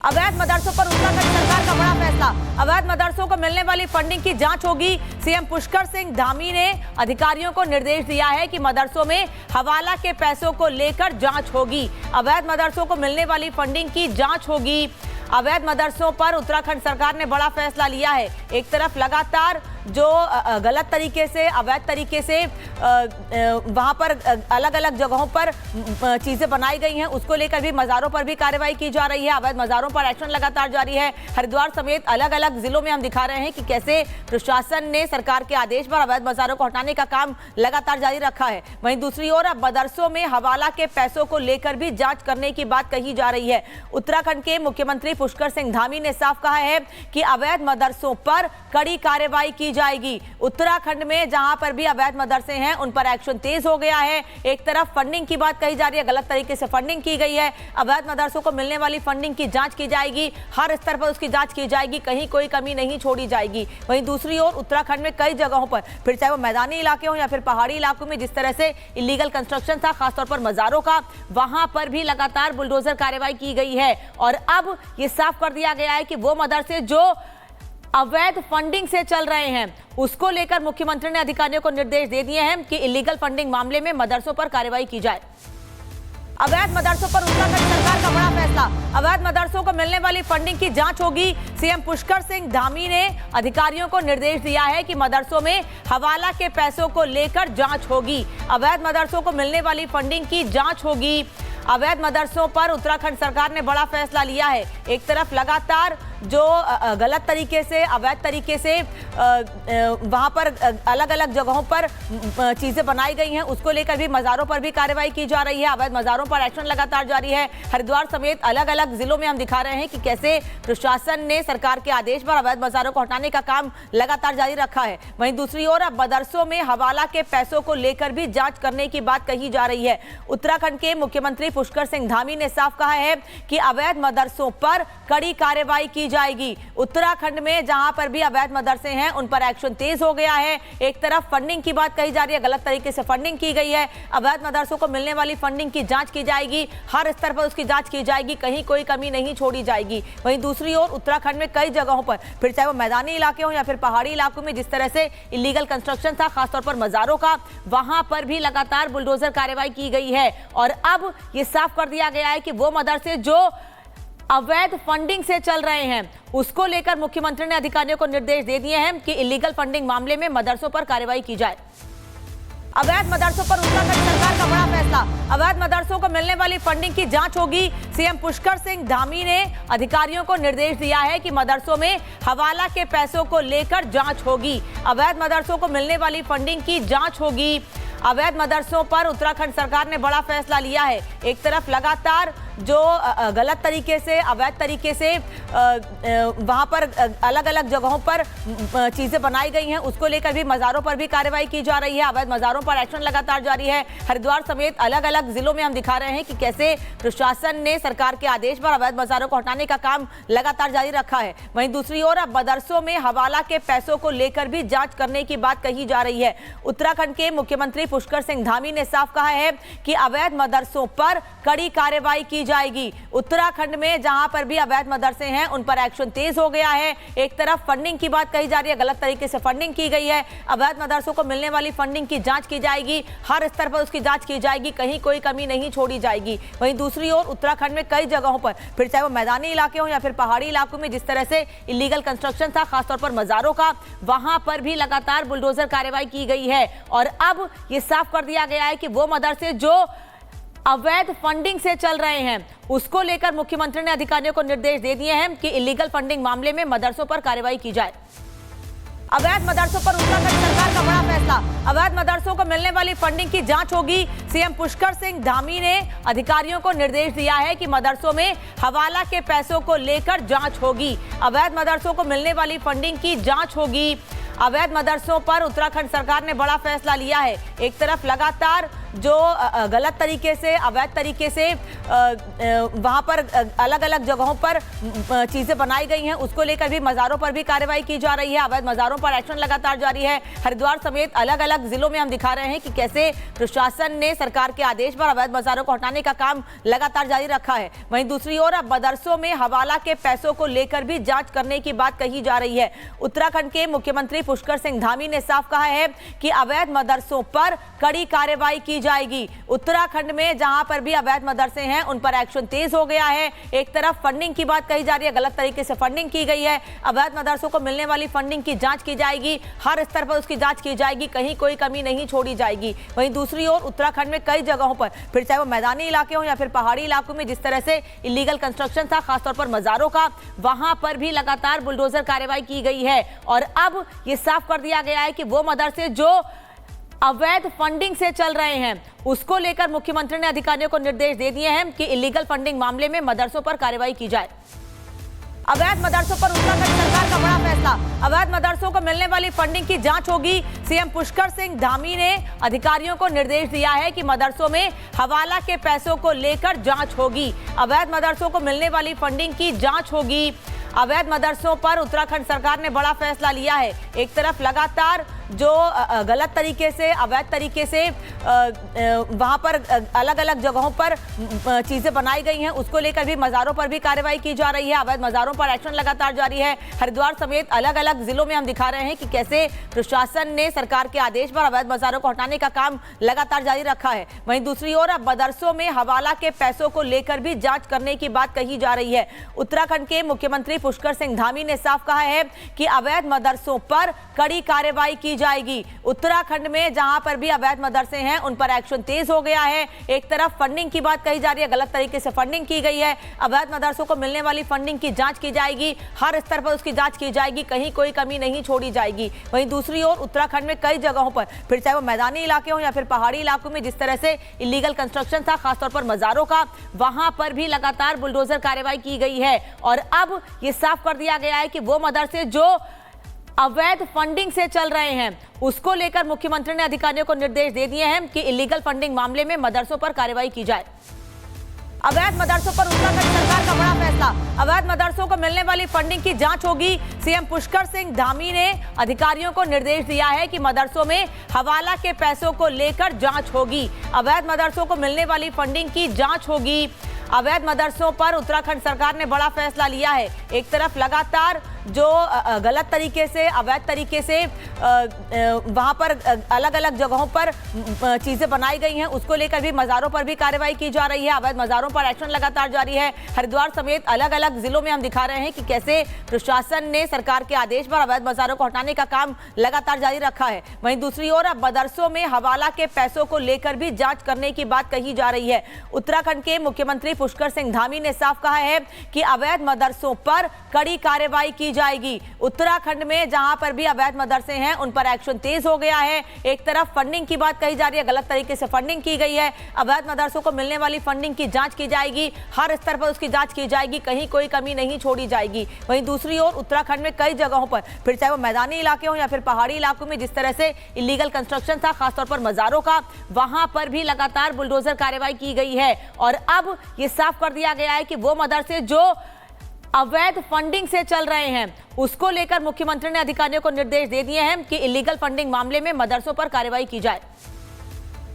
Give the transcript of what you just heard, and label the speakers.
Speaker 1: अवैध मदरसों पर उत्तराखंड सरकार का बड़ा फैसला। अवैध मदरसों को मिलने वाली फंडिंग की जांच होगी। सीएम पुष्कर सिंह धामी ने अधिकारियों को निर्देश दिया है कि मदरसों में हवाला के पैसों को लेकर जांच होगी। अवैध मदरसों को मिलने वाली फंडिंग की जांच होगी। अवैध मदरसों पर उत्तराखंड सरकार ने बड़ा फैसला लिया है। एक तरफ लगातार जो गलत तरीके से, अवैध तरीके से वहां पर अलग अलग जगहों पर चीजें बनाई गई हैं, उसको लेकर भी मज़ारों पर भी कार्रवाई की जा रही है। अवैध मज़ारों पर एक्शन लगातार जारी है। हरिद्वार समेत अलग अलग जिलों में हम दिखा रहे हैं कि कैसे प्रशासन ने सरकार के आदेश पर अवैध मज़ारों को हटाने का काम लगातार जारी रखा है। वहीं दूसरी ओर अब मदरसों में हवाला के पैसों को लेकर भी जांच करने की बात कही जा रही है। उत्तराखंड के मुख्यमंत्री पुष्कर सिंह धामी ने साफ कहा है कि अवैध मदरसों पर कड़ी कार्रवाई की जाएगी। उत्तराखंड में जहां पर भी अवैध मदरसे हैं उन पर एक्शन तेज हो गया है। एक तरफ फंडिंग की बात कही जा रही है, गलत तरीके से फंडिंग की गई है। अवैध मदरसों को मिलने वाली फंडिंग की जांच की जाएगी, हर स्तर पर उसकी जांच की जाएगी, कहीं कोई कमी नहीं छोड़ी जाएगी। वहीं दूसरी ओर उत्तराखंड में कई जगहों पर, फिर चाहे वो मैदानी इलाके हो या फिर पहाड़ी इलाकों में, जिस तरह से इलीगल कंस्ट्रक्शन था खासतौर पर मज़ारों का, वहां पर भी लगातार बुलडोजर कार्रवाई की गई है। और अब ये साफ कर दिया गया है कि वो मदरसे जो अवैध फंडिंग से चल रहे हैं, उसको लेकर मुख्यमंत्री ने अधिकारियों को निर्देश दे दिए हैं कि इलीगल फंडिंग मामले में मदरसों पर कार्रवाई की जाए। अवैध मदरसों पर उत्तराखंड सरकार का बड़ा फैसला। अवैध मदरसों को मिलने वाली फंडिंग की जांच होगी। सीएम पुष्कर सिंह धामी ने अधिकारियों को निर्देश दिया है कि मदरसों में हवाला के पैसों को लेकर जांच होगी। अवैध मदरसों को मिलने वाली फंडिंग की जांच होगी। अवैध मदरसों पर उत्तराखंड सरकार ने बड़ा फैसला लिया है। एक तरफ लगातार जो गलत तरीके से, अवैध तरीके से वहां पर अलग अलग जगहों पर चीजें बनाई गई हैं, उसको लेकर भी मज़ारों पर भी कार्रवाई की जा रही है। अवैध मज़ारों पर एक्शन लगातार जारी है। हरिद्वार समेत अलग अलग जिलों में हम दिखा रहे हैं कि कैसे प्रशासन ने सरकार के आदेश पर अवैध मज़ारों को हटाने का काम लगातार जारी रखा है। वहीं दूसरी ओर अब मदरसों में हवाला के पैसों को लेकर भी जांच करने की बात कही जा रही है। उत्तराखंड के मुख्यमंत्री पुष्कर सिंह धामी ने साफ कहा है कि अवैध मदरसों पर कड़ी कार्रवाई की जाएगी। उत्तराखंड में जहां पर भी अवैध मदरसे हैं उन पर एक्शन तेज हो गया है। एक तरफ फंडिंग की बात कही जा रही है, गलत तरीके से फंडिंग की गई है। अवैध मदरसों को मिलने वाली फंडिंग की जांच की जाएगी, हर स्तर पर उसकी जांच की जाएगी, कहीं कोई कमी नहीं छोड़ी जाएगी। वहीं दूसरी ओर उत्तराखंड में कई जगहों पर, फिर चाहे वो मैदानी इलाके हो या फिर पहाड़ी इलाकों में, जिस तरह से इलीगल कंस्ट्रक्शन था खासतौर पर मज़ारों का, वहां पर भी लगातार बुलडोजर कार्रवाई की गई है। और अब ये साफ कर दिया गया है कि वो मदरसे जो अवैध फंडिंग से चल रहे हैं, उसको लेकर मुख्यमंत्री ने अधिकारियों को निर्देश दे दिए हैं कि इलीगल फंडिंग मामले में मदरसों पर कार्रवाई की जाए। अवैध मदरसों पर उत्तराखंड सरकार का बड़ा फैसला। अवैध मदरसों को मिलने वाली फंडिंग की जांच होगी। सीएम पुष्कर सिंह धामी ने अधिकारियों को निर्देश दिया है कि मदरसों में हवाला के पैसों को लेकर जांच होगी। अवैध मदरसों को मिलने वाली फंडिंग की जांच होगी। अवैध मदरसों पर उत्तराखंड सरकार ने बड़ा फैसला लिया है। एक तरफ लगातार जो गलत तरीके से, अवैध तरीके से वहां पर अलग अलग जगहों पर चीजें बनाई गई हैं, उसको लेकर भी मज़ारों पर भी कार्रवाई की जा रही है। अवैध मज़ारों पर एक्शन लगातार जारी है। हरिद्वार समेत अलग अलग जिलों में हम दिखा रहे हैं कि कैसे प्रशासन ने सरकार के आदेश पर अवैध मज़ारों को हटाने का काम लगातार जारी रखा है। वहीं दूसरी ओर अब मदरसों में हवाला के पैसों को लेकर भी जांच करने की बात कही जा रही है। उत्तराखंड के मुख्यमंत्री पुष्कर सिंह धामी ने साफ कहा है कि अवैध मदरसों पर कड़ी कार्रवाई की जाएगी। उत्तराखंड में जहां पर भी अवैध मदरसे हैं उन पर एक्शन तेज हो गया है। एक तरफ फंडिंग की बात कही जा रही है, गलत तरीके से फंडिंग की गई है। अवैध मदरसों को मिलने वाली फंडिंग की जांच की जाएगी, हर स्तर पर उसकी जांच की जाएगी, कहीं कोई कमी नहीं छोड़ी जाएगी। वहीं दूसरी ओर उत्तराखंड में कई जगहों पर, फिर चाहे वो मैदानी इलाके हो या फिर पहाड़ी इलाकों में, जिस तरह से इलीगल कंस्ट्रक्शन था खासतौर पर मज़ारों का, वहां पर भी लगातार बुलडोजर कार्रवाई की गई है। और अब ये साफ कर दिया गया है कि वो मदरसे जो अवैध फंडिंग से चल रहे हैं, उसको लेकर मुख्यमंत्री ने अधिकारियों को निर्देश दे दिए हैं कि इलीगल फंडिंग मामले में मदरसों पर कार्रवाई की जाए। अवैध मदरसों पर उत्तराखंड सरकार का बड़ा फैसला। अवैध मदरसों को मिलने वाली फंडिंग की जांच होगी। सीएम पुष्कर सिंह धामी ने अधिकारियों को निर्देश दिया है कि मदरसों में हवाला के पैसों को लेकर जांच होगी। अवैध मदरसों को मिलने वाली फंडिंग की जांच होगी। अवैध मदरसों पर उत्तराखंड सरकार ने बड़ा फैसला लिया है। एक तरफ लगातार जो गलत तरीके से, अवैध तरीके से वहां पर अलग अलग जगहों पर चीजें बनाई गई हैं, उसको लेकर भी मज़ारों पर भी कार्रवाई की जा रही है। अवैध मज़ारों पर एक्शन लगातार जारी है। हरिद्वार समेत अलग अलग जिलों में हम दिखा रहे हैं कि कैसे प्रशासन ने सरकार के आदेश पर अवैध मज़ारों को हटाने का काम लगातार जारी रखा है। वहीं दूसरी ओर अब मदरसों में हवाला के पैसों को लेकर भी जांच करने की बात कही जा रही है। उत्तराखंड के मुख्यमंत्री पुष्कर सिंह धामी ने साफ कहा है कि अवैध मदरसों पर कड़ी कार्रवाई की जाएगी। उत्तराखंड में जहां पर भी अवैध मदरसे हैं उन पर एक्शन तेज हो गया है। एक तरफ फंडिंग की बात कही जा रही है, गलत तरीके से फंडिंग की गई है। अवैध मदरसों को मिलने वाली फंडिंग की जांच की जाएगी, हर स्तर पर उसकी जांच की जाएगी, कहीं कोई कमी नहीं छोड़ी जाएगी। वहीं दूसरी ओर उत्तराखंड में कई जगहों पर, फिर चाहे वो मैदानी इलाके हो या फिर पहाड़ी इलाकों में, जिस तरह से इलीगल कंस्ट्रक्शन था खासतौर पर मज़ारों का, वहां पर भी लगातार बुलडोजर कार्रवाई की गई है। और अब यह साफ कर दिया गया है कि वो मदरसे जो अवैध फंडिंग से चल रहे हैं उसको लेकर मुख्यमंत्री ने अधिकारियों को निर्देश दे दिए हैं कि इलीगल फंडिंग मामले में मदरसों पर कार्रवाई की जाए। अवैध मदरसों पर उत्तराखंड सरकार का बड़ा फैसला। अवैध मदरसों को मिलने वाली फंडिंग की जांच होगी। सीएम पुष्कर सिंह धामी ने अधिकारियों को निर्देश दिया है कि मदरसों में हवाला के पैसों को लेकर जांच होगी। अवैध मदरसों को मिलने वाली फंडिंग की जांच होगी। अवैध मदरसों पर उत्तराखंड सरकार ने बड़ा फैसला लिया है। एक तरफ लगातार जो गलत तरीके से, अवैध तरीके से वहां पर अलग अलग जगहों पर चीजें बनाई गई हैं, उसको लेकर भी मज़ारों पर भी कार्रवाई की जा रही है। अवैध मज़ारों पर एक्शन लगातार जारी है। हरिद्वार समेत अलग अलग जिलों में हम दिखा रहे हैं कि कैसे प्रशासन ने सरकार के आदेश पर अवैध मज़ारों को हटाने का काम लगातार जारी रखा है। वहीं दूसरी ओर अब मदरसों में हवाला के पैसों को लेकर भी जांच करने की बात कही जा रही है। उत्तराखंड के मुख्यमंत्री पुष्कर सिंह धामी ने साफ कहा है कि अवैध मदरसों पर कड़ी कार्रवाई की जाएगी। उत्तराखंड में जहां पर भी अवैध मदरसे हैं उन पर एक्शन तेज हो गया है। एक तरफ फंडिंग की बात कही जा रही है, गलत तरीके से फंडिंग की गई है। अवैध मदरसों को मिलने वाली फंडिंग की जांच की जाएगी, हर स्तर पर उसकी जांच की जाएगी, कहीं कोई कमी नहीं छोड़ी जाएगी। वहीं दूसरी ओर उत्तराखंड में कई जगहों पर, फिर चाहे वो मैदानी इलाके हो या फिर पहाड़ी इलाकों में, जिस तरह से इलीगल कंस्ट्रक्शन था खासतौर पर मज़ारों का, वहां पर भी लगातार बुलडोजर कार्रवाई की गई है। और अब यह साफ कर दिया गया है कि वो मदरसे जो अवैध फंडिंग से चल रहे हैं उसको लेकर मुख्यमंत्री ने अधिकारियों को निर्देश दे दिए हैं कि इलीगल फंडिंग मामले में मदरसों पर कार्रवाई की जाए। अवैध मदरसों पर उत्तराखंड सरकार का बड़ा फैसला। अवैध मदरसों को मिलने वाली फंडिंग की जांच होगी। सीएम पुष्कर सिंह धामी ने अधिकारियों को निर्देश दिया है कि मदरसों में हवाला के पैसों को लेकर जांच होगी। अवैध मदरसों को मिलने वाली फंडिंग की जांच होगी। अवैध मदरसों पर उत्तराखंड सरकार ने बड़ा फैसला लिया है। एक तरफ लगातार जो गलत तरीके से, अवैध तरीके से वहां पर अलग अलग जगहों पर चीजें बनाई गई हैं, उसको लेकर भी मज़ारों पर भी कार्रवाई की जा रही है। अवैध मज़ारों पर एक्शन लगातार जारी है। हरिद्वार समेत अलग अलग जिलों में हम दिखा रहे हैं कि कैसे प्रशासन ने सरकार के आदेश पर अवैध मज़ारों को हटाने का काम लगातार जारी रखा है। वहीं दूसरी ओर अब मदरसों में हवाला के पैसों को लेकर भी जांच करने की बात कही जा रही है। उत्तराखंड के मुख्यमंत्री पुष्कर सिंह धामी ने साफ कहा है कि अवैध मदरसों पर कड़ी कार्रवाई की जाएगी। उत्तराखंड में जहां पर भी अवैध मदरसे हैं उन पर एक्शन तेज हो गया है। एक तरफ फंडिंग की बात कही जा रही है, गलत तरीके से फंडिंग की गई है। अवैध मदरसों को मिलने वाली फंडिंग की जांच की जाएगी, हर स्तर पर उसकी जांच की जाएगी, कहीं कोई कमी नहीं छोड़ी जाएगी। वहीं दूसरी ओर उत्तराखंड में कई जगहों पर, फिर चाहे वो मैदानी इलाके हो या फिर पहाड़ी इलाकों में, जिस तरह से इलीगल कंस्ट्रक्शन था खासतौर पर मज़ारों का, वहां पर भी लगातार बुलडोजर कार्रवाई की गई है। और अब यह साफ कर दिया गया है कि वो मदरसे जो अवैध फंडिंग से चल रहे हैं उसको लेकर मुख्यमंत्री ने अधिकारियों को निर्देश दे दिए हैं कि इलीगल फंडिंग मामले में मदरसों पर कार्रवाई की जाए।